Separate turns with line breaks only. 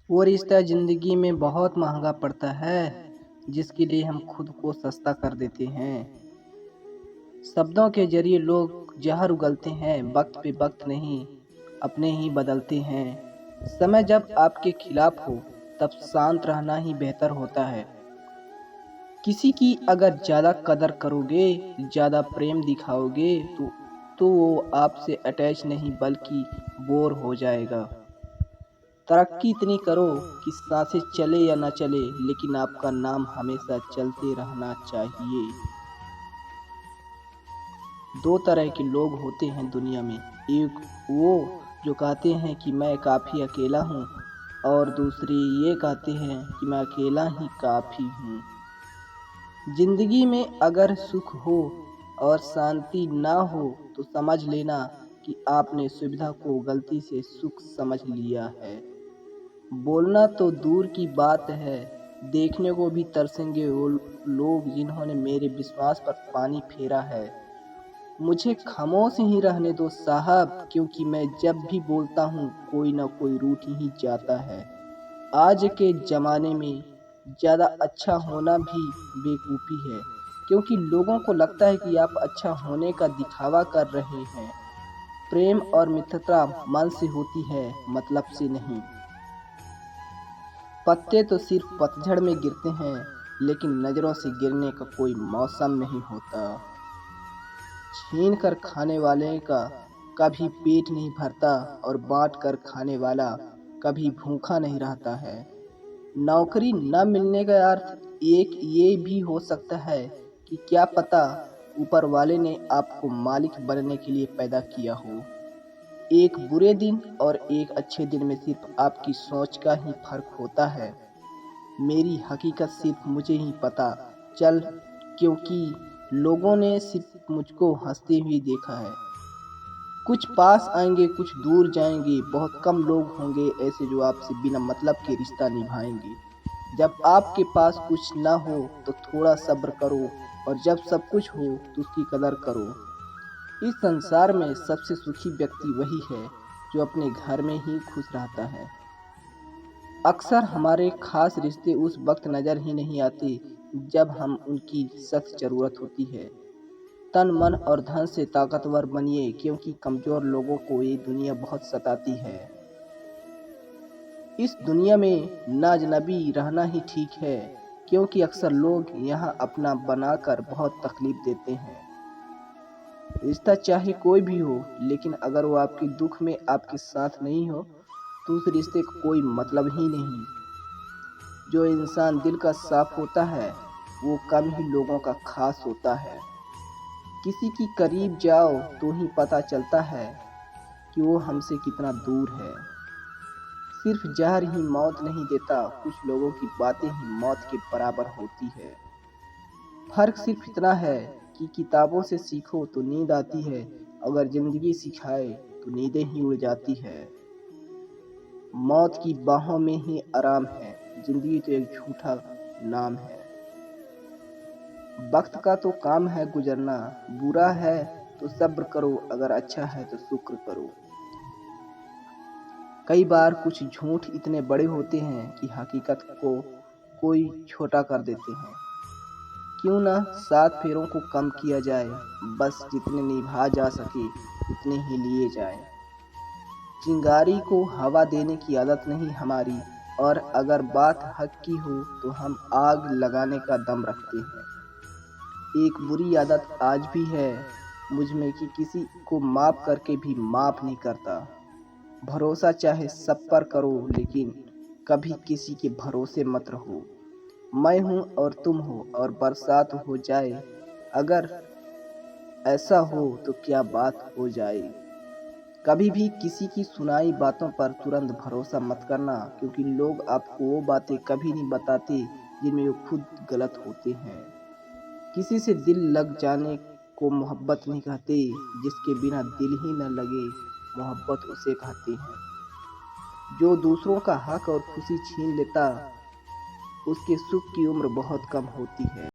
वो रिश्ता ज़िंदगी में बहुत महंगा पड़ता है जिसके लिए हम खुद को सस्ता कर देते हैं। शब्दों के जरिए लोग जहर उगलते हैं, वक्त पे वक्त नहीं अपने ही बदलते हैं। समय जब आपके खिलाफ हो तब शांत रहना ही बेहतर होता है। किसी की अगर ज़्यादा कदर करोगे, ज़्यादा प्रेम दिखाओगे तो वो आपसे अटैच नहीं बल्कि बोर हो जाएगा। तरक्की इतनी करो कि सांसें चले या ना चले, लेकिन आपका नाम हमेशा चलते रहना चाहिए। दो तरह के लोग होते हैं दुनिया में, एक वो जो कहते हैं कि मैं काफ़ी अकेला हूँ, और दूसरे ये कहते हैं कि मैं अकेला ही काफ़ी हूँ। जिंदगी में अगर सुख हो और शांति ना हो तो समझ लेना कि आपने सुविधा को गलती से सुख समझ लिया है। बोलना तो दूर की बात है, देखने को भी तरसेंगे वो लोग जिन्होंने मेरे विश्वास पर पानी फेरा है। मुझे खामोश ही रहने दो साहब, क्योंकि मैं जब भी बोलता हूँ कोई ना कोई रूठ ही जाता है। आज के ज़माने में ज़्यादा अच्छा होना भी बेवकूफ़ी है, क्योंकि लोगों को लगता है कि आप अच्छा होने का दिखावा कर रहे हैं। प्रेम और मित्रता मन से होती है, मतलब से नहीं। पत्ते तो सिर्फ पतझड़ में गिरते हैं, लेकिन नज़रों से गिरने का कोई मौसम नहीं होता। छीन कर खाने वाले का कभी पेट नहीं भरता, और बांट कर खाने वाला कभी भूखा नहीं रहता है। नौकरी न मिलने का अर्थ एक ये भी हो सकता है कि क्या पता ऊपर वाले ने आपको मालिक बनने के लिए पैदा किया हो। एक बुरे दिन और एक अच्छे दिन में सिर्फ आपकी सोच का ही फर्क होता है। मेरी हकीकत सिर्फ मुझे ही पता चल, क्योंकि लोगों ने सिर्फ मुझको हंसते हुए देखा है। कुछ पास आएंगे, कुछ दूर जाएंगे, बहुत कम लोग होंगे ऐसे जो आपसे बिना मतलब के रिश्ता निभाएंगे। जब आपके पास कुछ ना हो तो थोड़ा सब्र करो, और जब सब कुछ हो तो उसकी कदर करो। इस संसार में सबसे सुखी व्यक्ति वही है जो अपने घर में ही खुश रहता है। अक्सर हमारे खास रिश्ते उस वक्त नज़र ही नहीं आते जब हम उनकी सख्त ज़रूरत होती है। तन मन और धन से ताकतवर बनिए, क्योंकि कमज़ोर लोगों को ये दुनिया बहुत सताती है। इस दुनिया में नाजनबी रहना ही ठीक है, क्योंकि अक्सर लोग यहाँ अपना बनाकर बहुत तकलीफ देते हैं। रिश्ता चाहे कोई भी हो, लेकिन अगर वो आपके दुख में आपके साथ नहीं हो तो उस रिश्ते का कोई मतलब ही नहीं। जो इंसान दिल का साफ होता है वो कम ही लोगों का खास होता है। किसी की करीब जाओ तो ही पता चलता है कि वो हमसे कितना दूर है। सिर्फ जहर ही मौत नहीं देता, कुछ लोगों की बातें ही मौत के बराबर होती है। फर्क सिर्फ इतना है कि किताबों से सीखो तो नींद आती है, अगर जिंदगी सिखाए तो नींदें ही उड़ जाती है। मौत की बाहों में ही आराम है, जिंदगी तो एक झूठा नाम है। वक्त का तो काम है गुजरना, बुरा है तो सब्र करो, अगर अच्छा है तो शुक्र करो। कई बार कुछ झूठ इतने बड़े होते हैं कि हकीकत को कोई छोटा कर देते हैं। क्यों ना 7 फेरों को कम किया जाए, बस जितने निभा जा सके उतने ही लिए जाए। चिंगारी को हवा देने की आदत नहीं हमारी, और अगर बात हक की हो तो हम आग लगाने का दम रखते हैं। एक बुरी आदत आज भी है मुझ में कि किसी को माफ़ करके भी माफ़ नहीं करता। भरोसा चाहे सब पर करो, लेकिन कभी किसी के भरोसे मत रहो। मैं हूँ और तुम हो, और बरसात हो जाए, अगर ऐसा हो तो क्या बात हो जाए। कभी भी किसी की सुनाई बातों पर तुरंत भरोसा मत करना, क्योंकि लोग आपको वो बातें कभी नहीं बताते जिनमें वो खुद गलत होते हैं। किसी से दिल लग जाने को मोहब्बत नहीं कहते, जिसके बिना दिल ही न लगे मोहब्बत उसे कहते हैं। जो दूसरों का हक और खुशी छीन लेता, उसके सुख की उम्र बहुत कम होती है।